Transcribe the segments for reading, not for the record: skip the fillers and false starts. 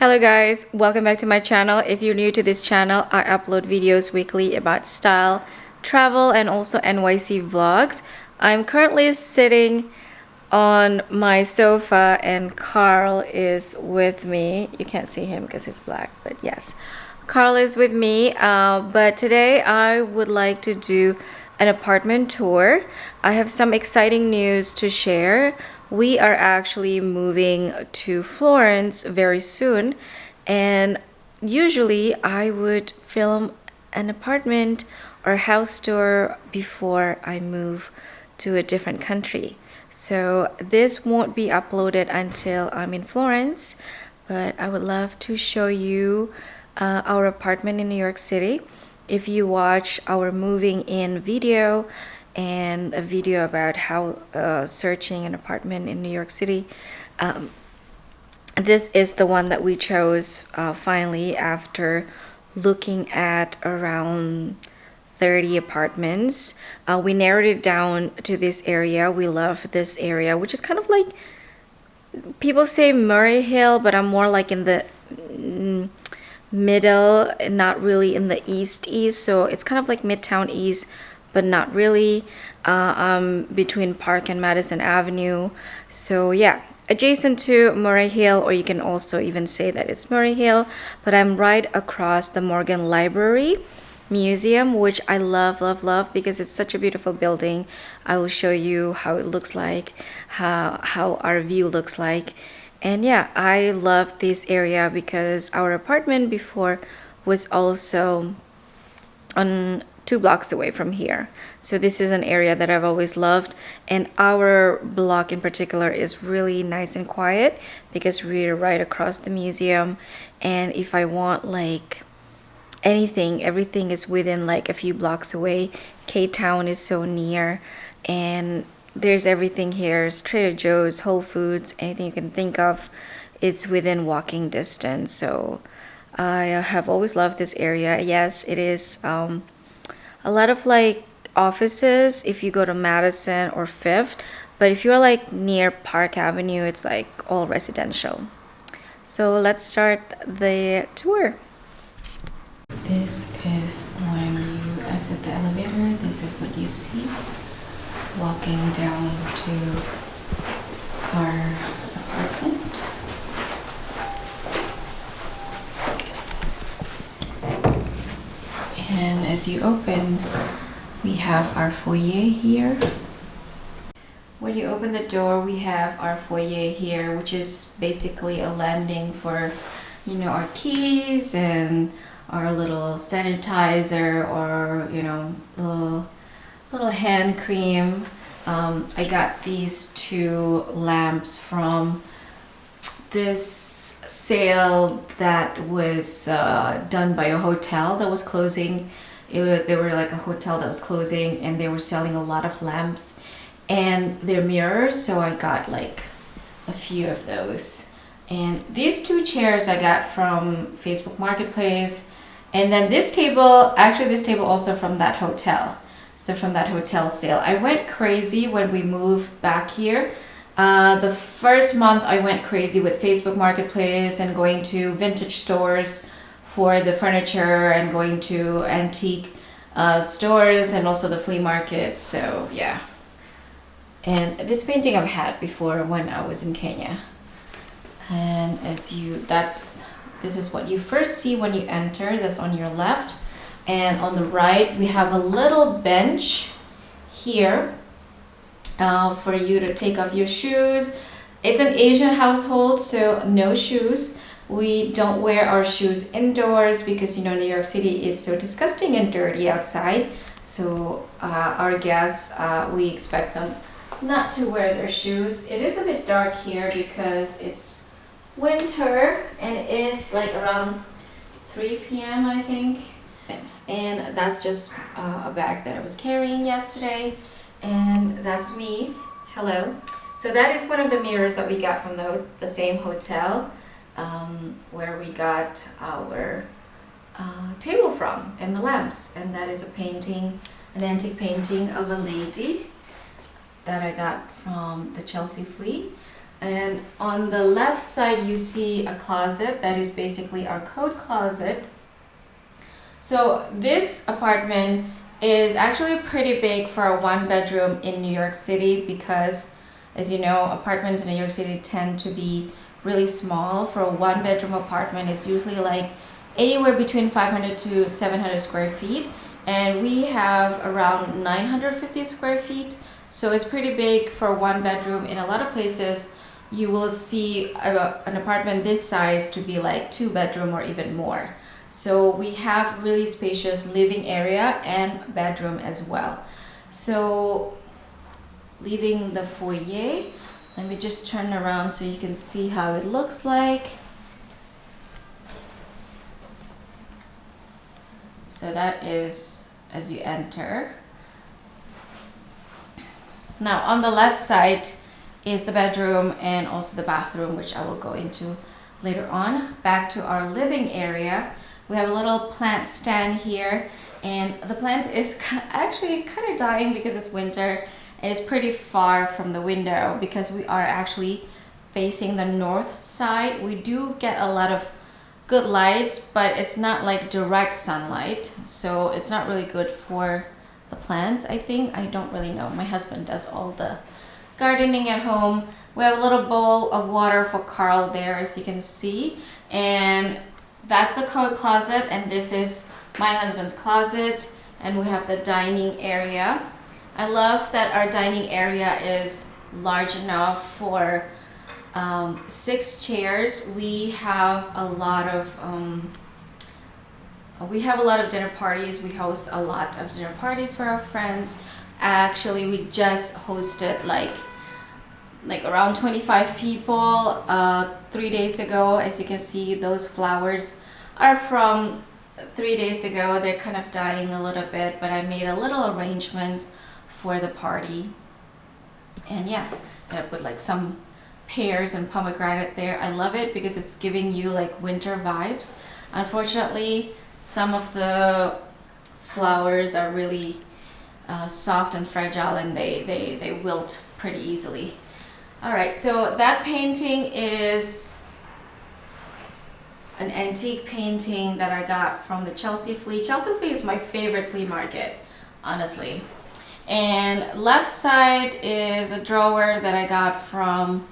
Hello guys, welcome back to my channel. If you're new to this channel, I upload videos weekly about style, travel, and also NYC vlogs. I'm currently sitting on my sofa and Carl is with me. You can't see him because it's black, but yes, Carl is with me. But today I would like to do an apartment tour. I have some exciting news to share. We are actually moving to Florence very soon, and usually I would film an apartment or house tour before I move to a different country. So this won't be uploaded until I'm in Florence, but I would love to show you our apartment in New York City. If you watch our moving in video and a video about how searching an apartment in New York City, this is the one that we chose finally after looking at around 30 apartments. We narrowed it down to this area. We love this area, which is kind of like, people say Murray Hill, but I'm more like in the middle, not really in the east, so it's kind of like Midtown East, but not really, between Park and Madison Avenue. So yeah, adjacent to Murray Hill, or you can also even say that it's Murray Hill, but I'm right across the Morgan Library Museum, which I love because it's such a beautiful building. I will show you how it looks like, how our view looks like. And yeah, I love this area because our apartment before was also on 2 blocks away from here. So this is an area that I've always loved, and our block in particular is really nice and quiet because we're right across the museum. And if I want like anything, everything is within like a few blocks away. K-Town is so near, and there's everything here. It's Trader Joe's, Whole Foods, anything you can think of, it's within walking distance. So I have always loved this area. Yes, it is a lot of like offices if you go to Madison or Fifth, but if you're like near Park Avenue, it's like all residential. So let's start the tour. This is when you exit the elevator. This is what you see walking down to our apartment. And as you open, we have our foyer here. When you open the door, we have our foyer here, which is basically a landing for, you know, our keys and our little sanitizer, or, you know, little hand cream. I got these 2 lamps from this sale that was done by a hotel that was closing. They were like a hotel that was closing, and they were selling a lot of lamps and their mirrors, so I got like a few of those. And these 2 chairs I got from Facebook Marketplace. And then this table, actually this table also from that hotel. So from that hotel sale. I went crazy when we moved back here. The first month I went crazy with Facebook Marketplace and going to vintage stores for the furniture and going to antique stores and also the flea market. So yeah. And this painting I've had before when I was in Kenya. And this is what you first see when you enter. That's on your left. And on the right, we have a little bench here for you to take off your shoes. It's an Asian household, so no shoes. We don't wear our shoes indoors because, you know, New York City is so disgusting and dirty outside. So our guests, we expect them not to wear their shoes. It is a bit dark here because it's winter, and it is like around 3 p.m. I think. And that's just a bag that I was carrying yesterday, and that's me. Hello. So that is one of the mirrors that we got from the same hotel where we got our table from, and the lamps. And that is a painting, an antique painting of a lady that I got from the Chelsea Flea. And on the left side, you see a closet that is basically our coat closet. So this apartment is actually pretty big for a one bedroom in New York City because, as you know, apartments in New York City tend to be really small. For a one bedroom apartment, it's usually like anywhere between 500 to 700 square feet. And we have around 950 square feet. So it's pretty big for one bedroom. In a lot of places, you will see an apartment this size to be like 2 bedroom or even more. So we have really spacious living area and bedroom as well. So leaving the foyer, let me just turn around so you can see how it looks like. So that is as you enter. Now on the left side is the bedroom and also the bathroom, which I will go into later on. Back to our living area. We have a little plant stand here, and the plant is actually kind of dying because it's winter and it's pretty far from the window because we are actually facing the north side. We do get a lot of good lights, but it's not like direct sunlight, so it's not really good for the plants, I think. I don't really know. My husband does all the gardening at home. We have a little bowl of water for Carl there, as you can see, and that's the coat closet, and this is my husband's closet, and we have the dining area. I love that our dining area is large enough for 6 chairs. We have a lot of dinner parties. We host a lot of dinner parties for our friends. Actually, we just hosted like around 25 people 3 days ago. As you can see, those flowers are from 3 days ago. They're kind of dying a little bit, but I made a little arrangements for the party. And yeah, I put like some pears and pomegranate there. I love it because it's giving you like winter vibes. Unfortunately, some of the flowers are really soft and fragile, and they wilt pretty easily. All right, so that painting is an antique painting that I got from the Chelsea Flea. Chelsea Flea is my favorite flea market, honestly. And left side is a drawer that I got from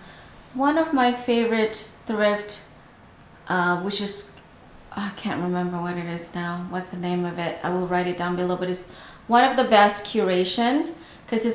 one of my favorite thrift, which is, I can't remember what it is now. What's the name of it? I will write it down below, but it's one of the best curation because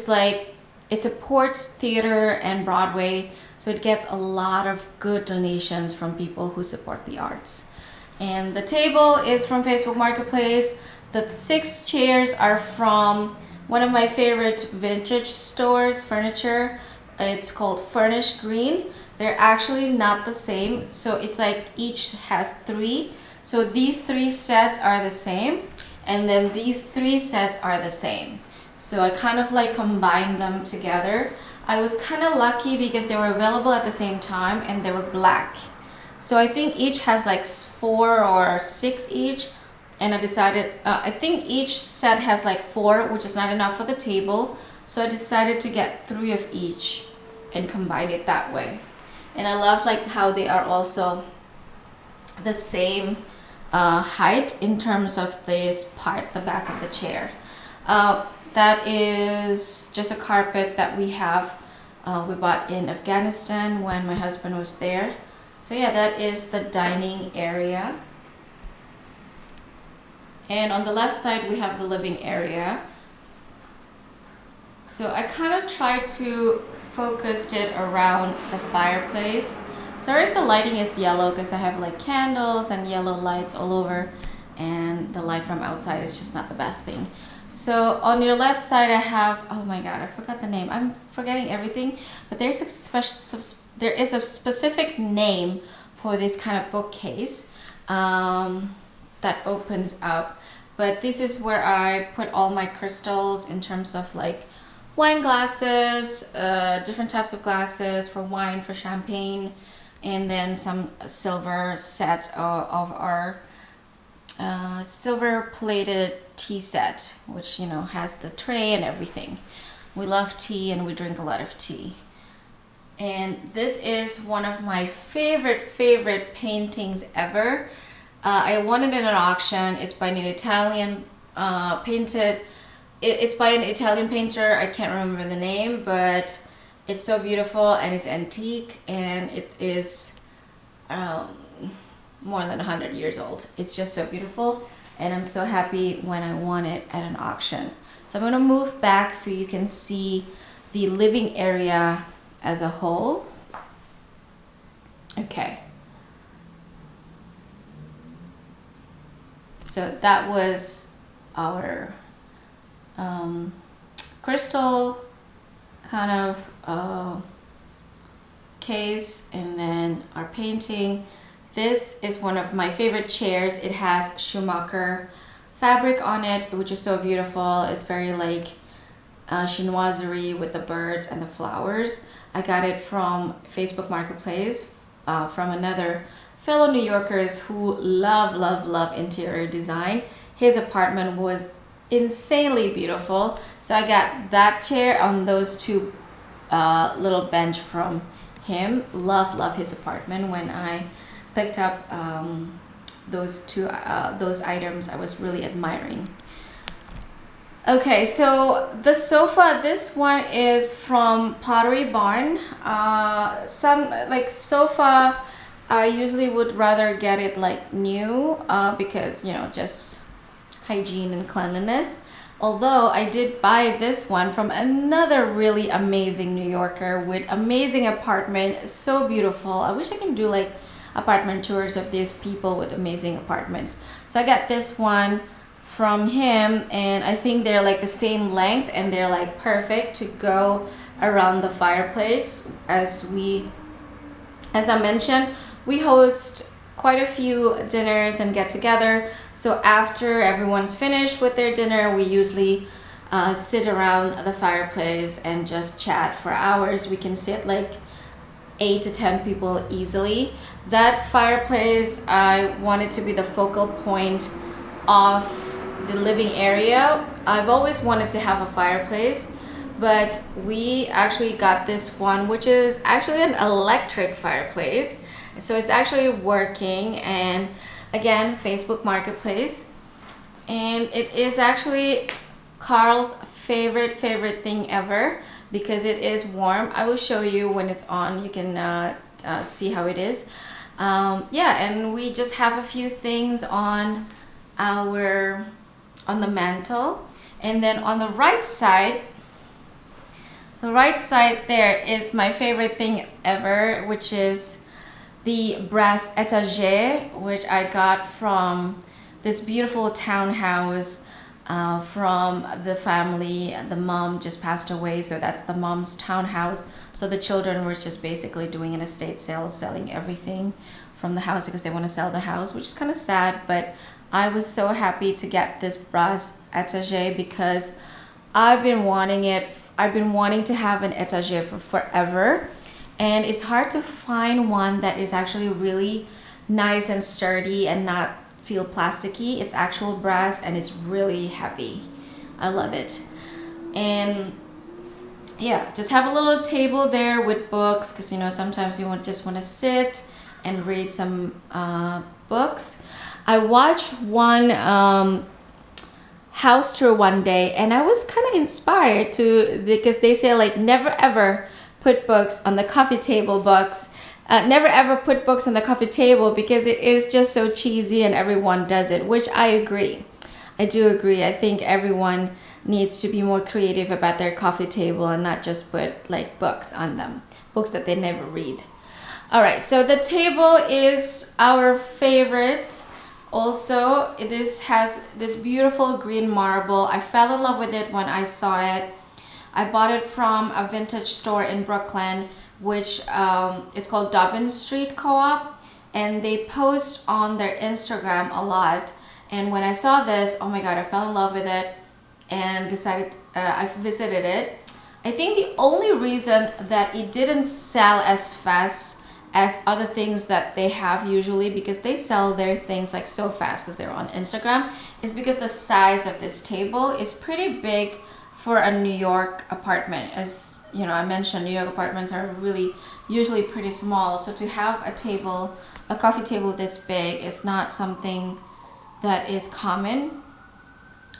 it's a Ports Theater and Broadway, so it gets a lot of good donations from people who support the arts. And the table is from Facebook Marketplace. The 6 chairs are from one of my favorite vintage stores, furniture. It's called Furnished Green. They're actually not the same, so it's like each has 3. So these 3 sets are the same, and then these 3 sets are the same. So I kind of like combined them together. I was kind of lucky because they were available at the same time and they were black. So I think each has like 4 or 6 each. And I decided, I think each set has like 4, which is not enough for the table. So I decided to get 3 of each and combine it that way. And I love like how they are also the same height in terms of this part, the back of the chair. That is just a carpet that we have. We bought in Afghanistan when my husband was there. So yeah, that is the dining area. And on the left side, we have the living area. So I kind of tried to focus it around the fireplace. Sorry if the lighting is yellow because I have like candles and yellow lights all over, and the light from outside is just not the best thing. So on your left side, I have, oh my God, I forgot the name. I'm forgetting everything, but there is a specific name for this kind of bookcase that opens up. But this is where I put all my crystals in terms of like wine glasses, different types of glasses for wine, for champagne, and then some silver set of our silver plated tea set, which, has the tray and everything. We love tea and we drink a lot of tea. And this is one of my favorite paintings ever. I won it in an auction. It's by an Italian it's by an Italian painter. I can't remember the name, but it's so beautiful and it's antique, and it is more than 100 years old. It's just so beautiful, and I'm so happy when I won it at an auction. So I'm going to move back so you can see the living area as a whole. Okay. So that was our crystal kind of case, and then our painting. This is one of my favorite chairs. It has Schumacher fabric on it, which is so beautiful. It's very like chinoiserie with the birds and the flowers. I got it from Facebook Marketplace from another fellow New Yorkers who love interior design. His apartment was insanely beautiful, so I got that chair on those two little bench from him. Love his apartment. When I picked up those items, I was really admiring. Okay, so the sofa, this one is from Pottery Barn. Some like sofa, I usually would rather get it like new because, you know, just hygiene and cleanliness. Although I did buy this one from another really amazing New Yorker with amazing apartment, so beautiful. I wish I can do like apartment tours of these people with amazing apartments. So I got this one from him, and I think they're like the same length, and they're like perfect to go around the fireplace. As I mentioned, we host quite a few dinners and get together. So after everyone's finished with their dinner, we usually sit around the fireplace and just chat for hours. We can sit like 8 to 10 people easily. That fireplace, I wanted to be the focal point of the living area. I've always wanted to have a fireplace, but we actually got this one, which is actually an electric fireplace. So it's actually working, and again, Facebook Marketplace. And it is actually Carl's favorite thing ever because it is warm. I will show you when it's on. You can see how it is. Yeah, and we just have a few things on the mantle, and then on the right side there is my favorite thing ever, which is the brass étagère, which I got from this beautiful townhouse from the family. The mom just passed away, so that's the mom's townhouse. So the children were just basically doing an estate sale, selling everything from the house because they want to sell the house, which is kind of sad, but I was so happy to get this brass étagère because I've been wanting to have an étagère for forever, and it's hard to find one that is actually really nice and sturdy and not feel plasticky. It's actual brass and it's really heavy. I love it. And yeah, just have a little table there with books, because you know sometimes you just want to sit and read some books. I watched one house tour one day, and I was kind of inspired because they say like never ever put books on the coffee table. Never ever put books on the coffee table because it is just so cheesy and everyone does it, which I agree. I do agree. I think everyone needs to be more creative about their coffee table and not just put like books on them, books that they never read. All right, so the table is our favorite. Also, this has this beautiful green marble. I fell in love with it when I saw it. I bought it from a vintage store in Brooklyn, which it's called Dobbin Street Co-op, and they post on their Instagram a lot. And when I saw this, oh my god, I fell in love with it and decided I visited it. I think the only reason that it didn't sell as fast as other things that they have usually, because they sell their things like so fast because they're on Instagram, is because the size of this table is pretty big for a New York apartment. As you know, I mentioned New York apartments are really usually pretty small, so to have a coffee table this big is not something that is common.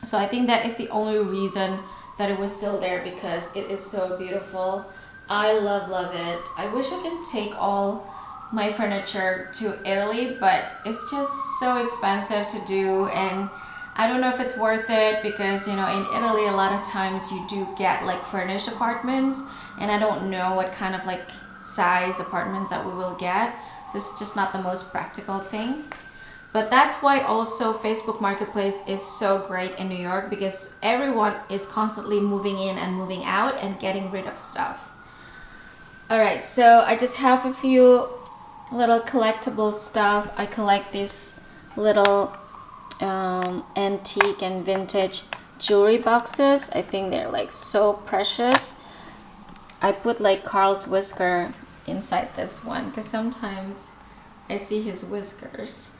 So I think that is the only reason that it was still there, because it is so beautiful. I love it. I wish I could take all my furniture to Italy, but it's just so expensive to do, and I don't know if it's worth it, because you know, in Italy a lot of times you do get like furnished apartments, and I don't know what kind of like size apartments that we will get, so it's just not the most practical thing. But that's why also Facebook Marketplace is so great in New York, because everyone is constantly moving in and moving out and getting rid of stuff. Alright, so I just have a few little collectible stuff. I collect these little antique and vintage jewelry boxes. I think they're like so precious. I put like Carl's whisker inside this one because sometimes I see his whiskers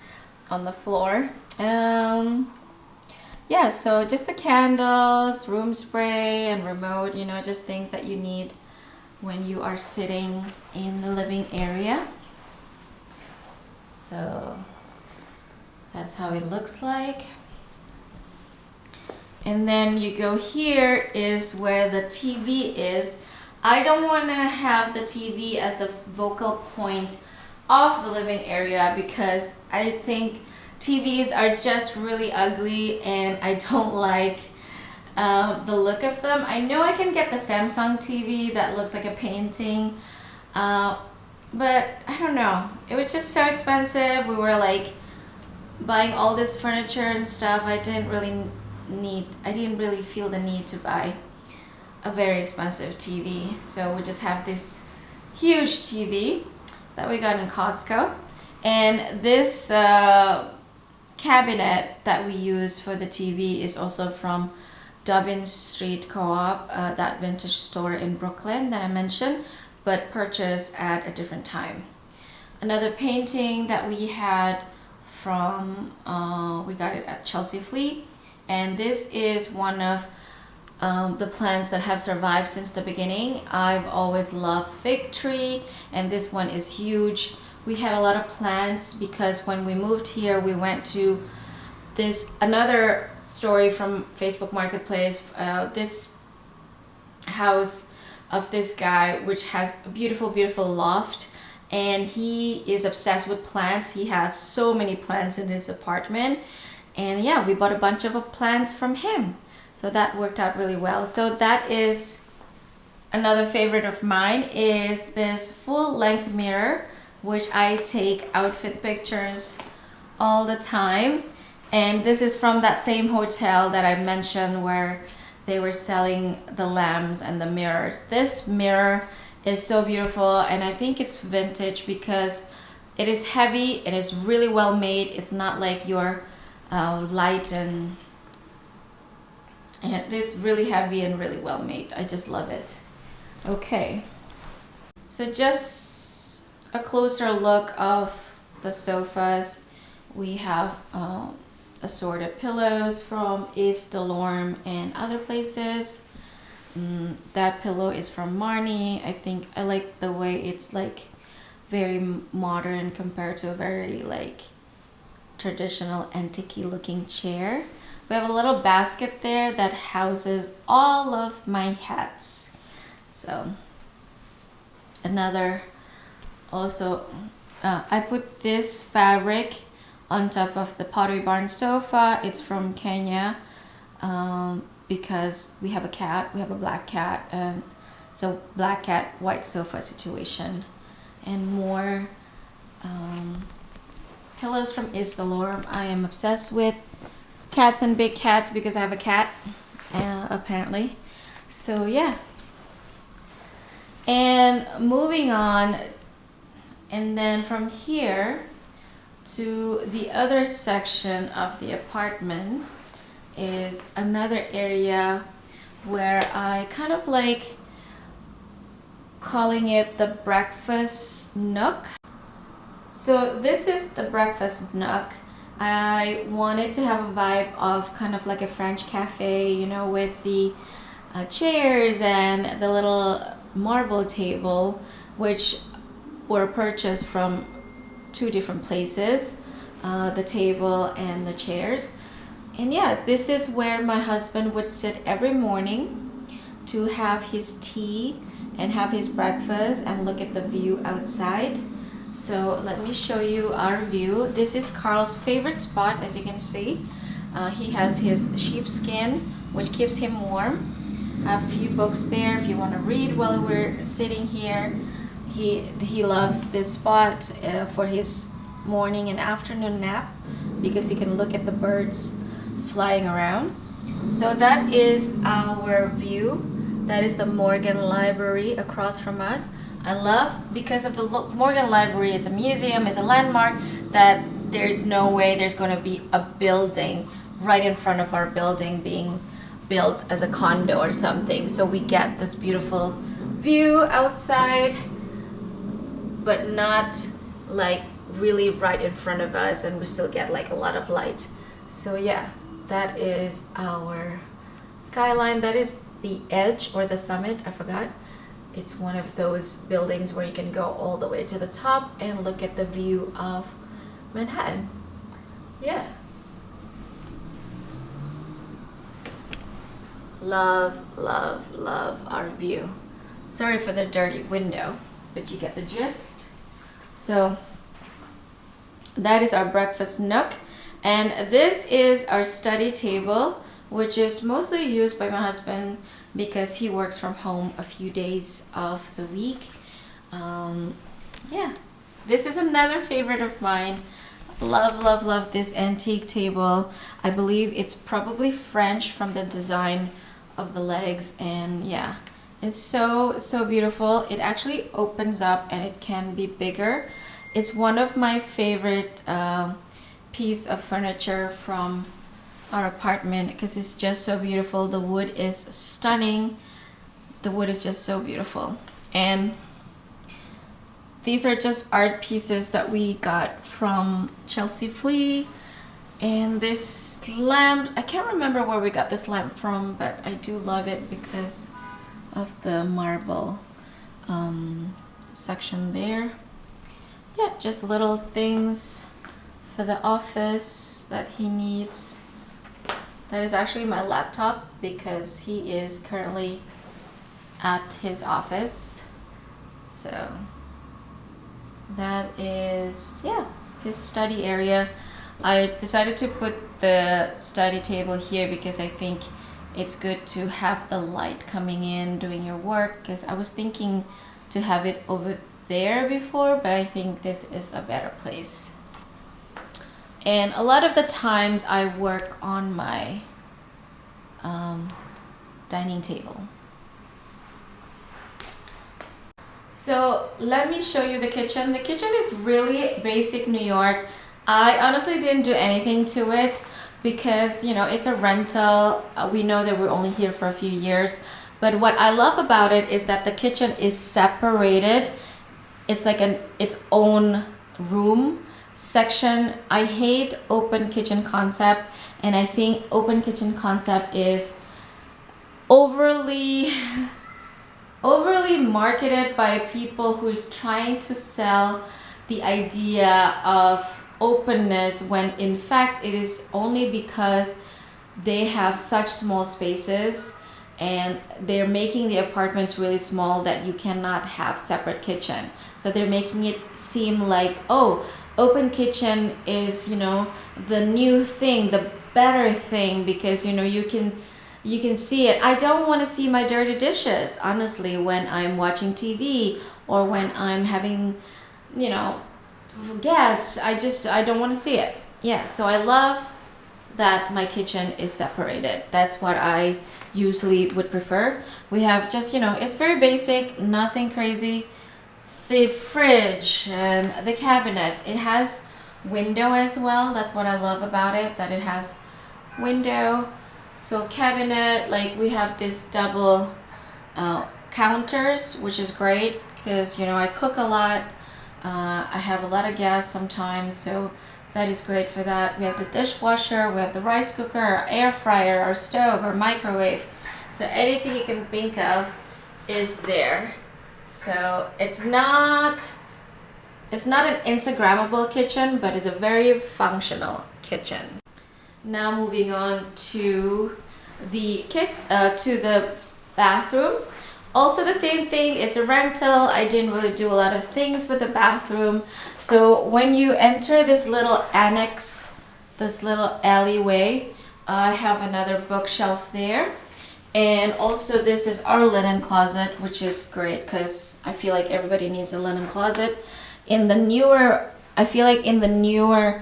on the floor. Yeah, so just the candles, room spray, and remote, you know, just things that you need when you are sitting in the living area. So that's how it looks like. And then you go, here is where the TV is. I don't want to have the TV as the focal point of the living area, because I think TVs are just really ugly and I don't like the look of them. I know I can get the Samsung TV that looks like a painting, but I don't know. It was just so expensive. We were like buying all this furniture and stuff. I didn't really feel the need to buy a very expensive TV. So we just have this huge TV that we got in Costco. And this cabinet that we use for the TV is also from Dobbin Street Co-op, that vintage store in Brooklyn that I mentioned, but purchased at a different time. Another painting that we had from, we got it at Chelsea Fleet, and this is one of the plants that have survived since the beginning. I've always loved fig tree, and this one is huge. We had a lot of plants because when we moved here, we went to this, another story from Facebook Marketplace, this house of this guy, which has a beautiful loft, and he is obsessed with plants. He has so many plants in his apartment, and yeah, we bought a bunch of plants from him, so that worked out really well. So that is another favorite of mine, is this full-length mirror, which I take outfit pictures all the time. And this is from that same hotel that I mentioned where they were selling the lamps and the mirrors. This mirror is so beautiful, and I think it's vintage because it is heavy, it is really well made. It's not like your light, and it's really heavy and really well made. I just love it. Okay, so just a closer look of the sofas. We have assorted pillows from Yves Saint Laurent and other places. That pillow is from Marni. I think I like the way it's like very modern compared to a very like traditional antique looking chair. We have a little basket there that houses all of my hats. So another, also I put this fabric on top of the Pottery Barn sofa. It's from Kenya, because we have a cat, we have a black cat, and it's a black cat white sofa situation. And more pillows from Yves Saint Laurent. I am obsessed with cats and big cats because I have a cat, apparently. So yeah. And moving on, and then from here to the other section of the apartment is another area where I kind of like calling it the breakfast nook. So this is the breakfast nook. I wanted to have a vibe of kind of like a French cafe, you know, with the chairs and the little marble table, which were purchased from two different places, the table and the chairs. And yeah, this is where my husband would sit every morning to have his tea and have his breakfast and look at the view outside. So let me show you our view. This is Carl's favorite spot, as you can see. He has his sheepskin, which keeps him warm. I have a few books there if you want to read while we're sitting here. He loves this spot for his morning and afternoon nap because he can look at the birds flying around. So that is our view. That is the Morgan Library across from us. I love, because of the Morgan Library, it's a museum, it's a landmark, that there's no way there's going to be a building right in front of our building being built as a condo or something. So we get this beautiful view outside, but not like really right in front of us, and we still get like a lot of light. So yeah, that is our skyline. That is the edge or the summit, I forgot. It's one of those buildings where you can go all the way to the top and look at the view of Manhattan. Yeah. Love, love, love our view. Sorry for the dirty window, but you get the gist. So that is our breakfast nook, and this is our study table, which is mostly used by my husband because he works from home a few days of the week. Yeah, this is another favorite of mine. Love, love, love this antique table. I believe it's probably French from the design of the legs, and yeah, it's so beautiful. It actually opens up and it can be bigger. It's one of my favorite piece of furniture from our apartment because it's just so beautiful. The wood is stunning. The wood is just so beautiful. And these are just art pieces that we got from Chelsea Flea. And this lamp, I can't remember where we got this lamp from, but I do love it because of the marble section there. Yeah, just little things for the office that he needs. That is actually my laptop because he is currently at his office. So that is, yeah, his study area. I decided to put the study table here because I think it's good to have the light coming in doing your work, because I was thinking to have it over there before, but I think this is a better place. And a lot of the times I work on my dining table. So let me show you the kitchen. The kitchen is really basic New York. I honestly didn't do anything to it because, you know, it's a rental. We know that we're only here for a few years. But what I love about it is that the kitchen is separated. It's like its own room section. I hate open kitchen concept, and I think open kitchen concept is overly marketed by people who's trying to sell the idea of openness, when in fact it is only because they have such small spaces and they're making the apartments really small that you cannot have separate kitchen. So they're making it seem like, oh, open kitchen is, you know, the new thing, the better thing, because, you know, you can see it. I don't want to see my dirty dishes, honestly, when I'm watching TV or when I'm having, you know, guests. I don't want to see it. Yeah, so I love that my kitchen is separated. That's what I usually would prefer. We have just, you know, it's very basic, nothing crazy. The fridge and the cabinets, it has window as well. That's what I love about it, that it has window. So cabinet, like we have this double counters, which is great because, you know, I cook a lot. I have a lot of gas sometimes, so that is great for that. We have the dishwasher, we have the rice cooker, our air fryer, our stove, our microwave. So anything you can think of is there. So it's not an Instagrammable kitchen, but it's a very functional kitchen. Now moving on to the bathroom. Also the same thing, it's a rental. I didn't really do a lot of things with the bathroom. So when you enter this little annex, this little alleyway, I have another bookshelf there. And also this is our linen closet, which is great because I feel like everybody needs a linen closet. I feel like in the newer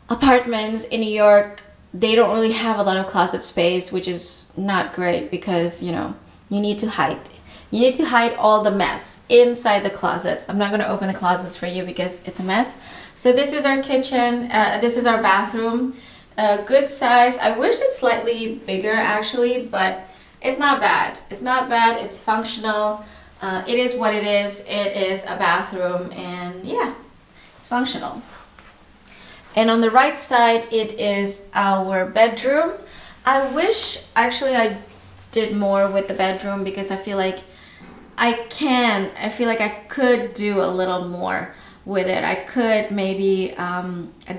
apartments in New York, they don't really have a lot of closet space, which is not great because, you know, you need to hide all the mess inside the closets. I'm not going to open the closets for you because it's a mess. So this is our kitchen. This is our bathroom. Good size. I wish it's slightly bigger actually, but it's not bad. It's not bad. It's functional. It is what it is. It is a bathroom, and yeah, it's functional. And on the right side, it is our bedroom. I wish actually I did more with the bedroom because I feel like I could do a little more with it. I could maybe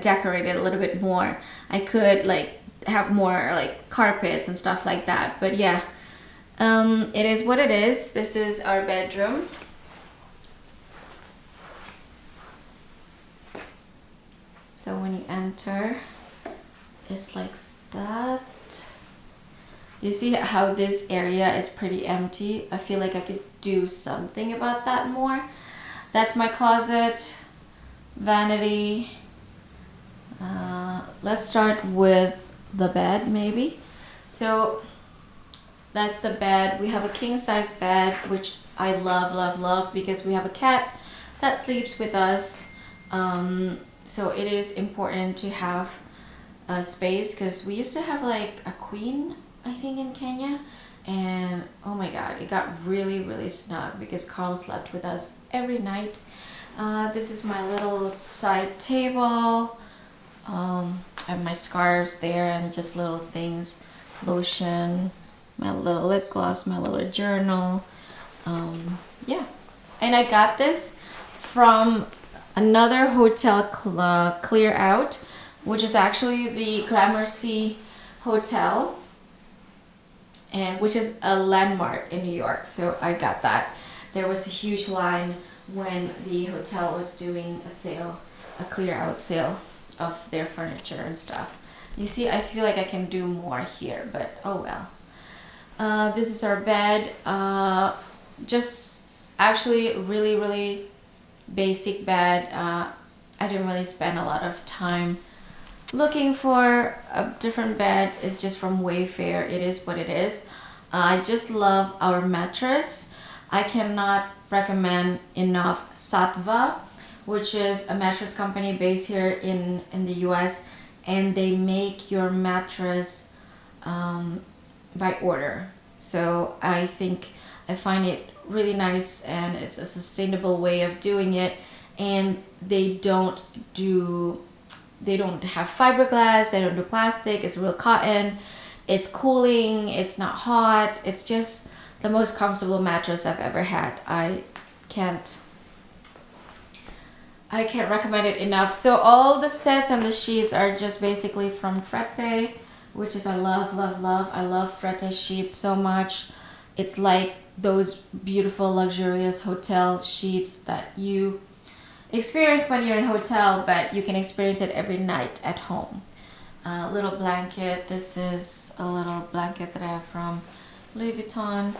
decorate it a little bit more. I could like have more like carpets and stuff like that. But yeah, it is what it is. This is our bedroom. So when you enter, it's like that. You see how this area is pretty empty? I feel like I could do something about that more. That's my closet, vanity. Let's start with the bed maybe. So that's the bed. We have a king size bed, which I love because we have a cat that sleeps with us. So it is important to have a space because we used to have like a queen, I think, in Kenya, and oh my god, it got really snug because Carl slept with us every night. This is my little side table. I have my scarves there and just little things, lotion, my little lip gloss, my little journal. Yeah, and I got this from another hotel, Clear Out, which is actually the Gramercy Hotel, and which is a landmark in New York. So I got that. There was a huge line when the hotel was doing a sale, a Clear Out sale of their furniture and stuff. You see, I feel like I can do more here, but oh well. This is our bed. Just actually really basic bed. I didn't really spend a lot of time looking for a different bed. It's just from Wayfair. It is what it is. I just love our mattress. I cannot recommend enough Sattva, which is a mattress company based here in the US, and they make your mattress by order. So I find it really nice, and it's a sustainable way of doing it, and they don't have fiberglass, they don't do plastic, it's real cotton, it's cooling, it's not hot, it's just the most comfortable mattress I've ever had. I can't recommend it enough. So all the sets and the sheets are just basically from Frette, which is I love. I love Frette sheets so much. It's like those beautiful luxurious hotel sheets that you experience when you're in a hotel, but you can experience it every night at home. Little blanket. This is a little blanket that I have from Louis Vuitton,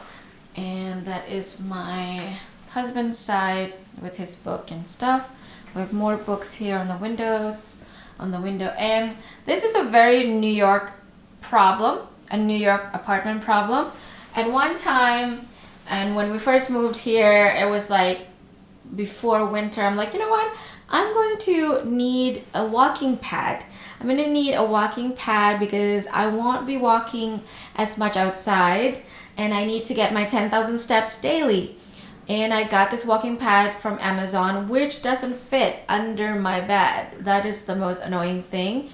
and that is my husband's side with his book and stuff. We have more books here on the window, and this is a very New York problem, a New York apartment problem. At one time, and when we first moved here, it was like before winter, I'm like, you know what? I'm going to need a walking pad. I'm going to need a walking pad because I won't be walking as much outside, and I need to get my 10,000 steps daily. And I got this walking pad from Amazon, which doesn't fit under my bed. That is the most annoying thing.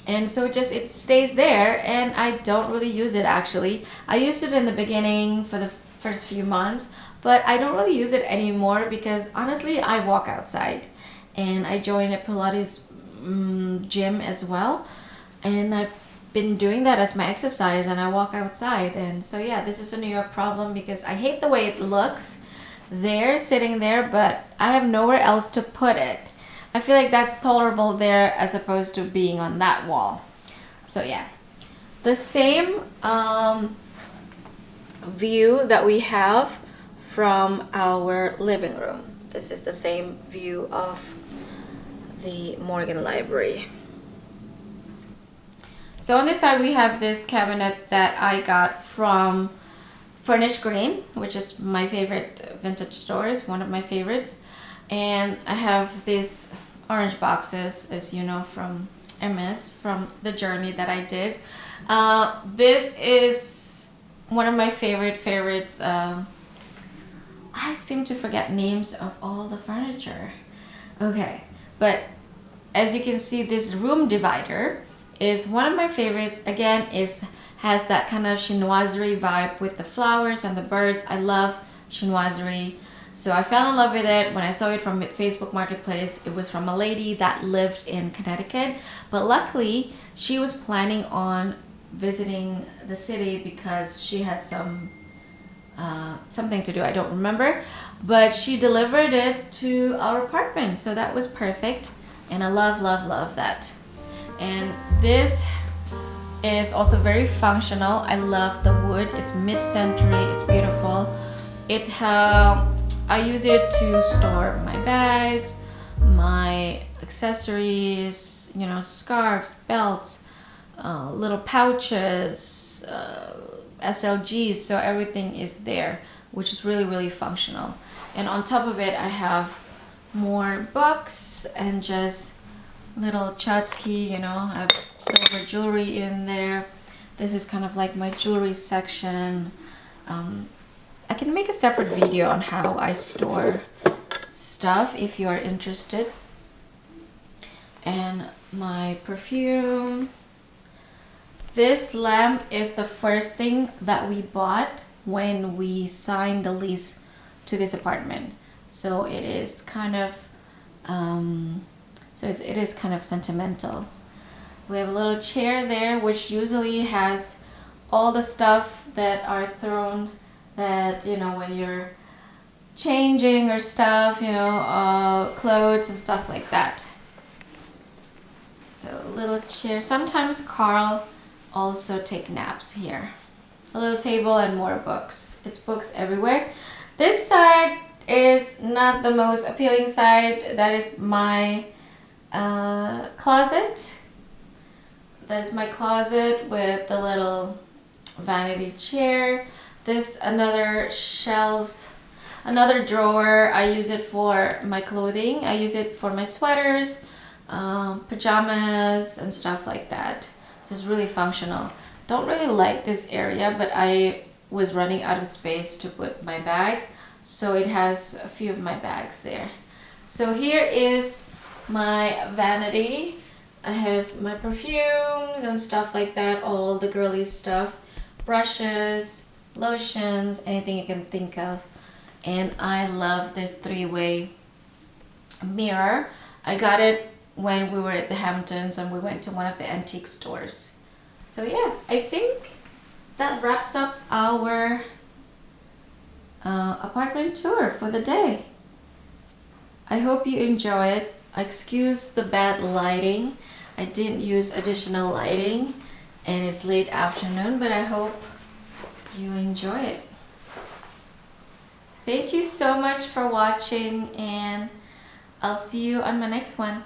and so it stays there, and I don't really use it. Actually, I used it in the beginning for the first few months, but I don't really use it anymore because honestly I walk outside, and I joined a Pilates gym as well, and I've been doing that as my exercise, and I walk outside. And so yeah, this is a New York problem because I hate the way it looks there, sitting there, but I have nowhere else to put it. I feel like that's tolerable there as opposed to being on that wall. So yeah, the same view that we have from our living room. This is the same view of the Morgan Library. So on this side we have this cabinet that I got from Furnished Green, which is my favorite vintage store, is one of my favorites. And I have these orange boxes, as you know, from Hermes, from the journey that I did. This is one of my favorites. I seem to forget names of all the furniture. Okay, but as you can see, this room divider is one of my favorites. Again, has that kind of chinoiserie vibe with the flowers and the birds. I love chinoiserie. So I fell in love with it when I saw it from Facebook Marketplace. It was from a lady that lived in Connecticut, but luckily she was planning on visiting the city because she had something to do. I don't remember, but she delivered it to our apartment, so that was perfect, and I love that. And this is also very functional. I love the wood. It's mid-century. It's beautiful. I use it to store my bags, my accessories, you know, scarves, belts, little pouches, SLGs, so everything is there, which is really functional. And on top of it, I have more books and just little Chatsky, you know, I have silver jewelry in there. This is kind of like my jewelry section. I can make a separate video on how I store stuff if you are interested. And my perfume. This lamp is the first thing that we bought when we signed the lease to this apartment. So it is kind of it is kind of sentimental. We have a little chair there, which usually has all the stuff that are thrown, that, you know, when you're changing or stuff, you know, clothes and stuff like that. So a little chair. Sometimes Carl also take naps here. A little table and more books. It's books everywhere. This side is not the most appealing side. That is my closet. That is my closet with the little vanity chair. This another shelves, another drawer. I use it for my clothing. I use it for my sweaters, pajamas and stuff like that. So it's really functional. Don't really like this area, but I was running out of space to put my bags, so it has a few of my bags there. So here is my vanity. I have my perfumes and stuff like that, all the girly stuff, brushes, lotions, anything you can think of. And I love this 3-way mirror. I got it when we were at the Hamptons and we went to one of the antique stores. So yeah, I think that wraps up our apartment tour for the day. I hope you enjoy it. Excuse the bad lighting. I didn't use additional lighting and it's late afternoon, but I hope you enjoy it. Thank you so much for watching, and I'll see you on my next one.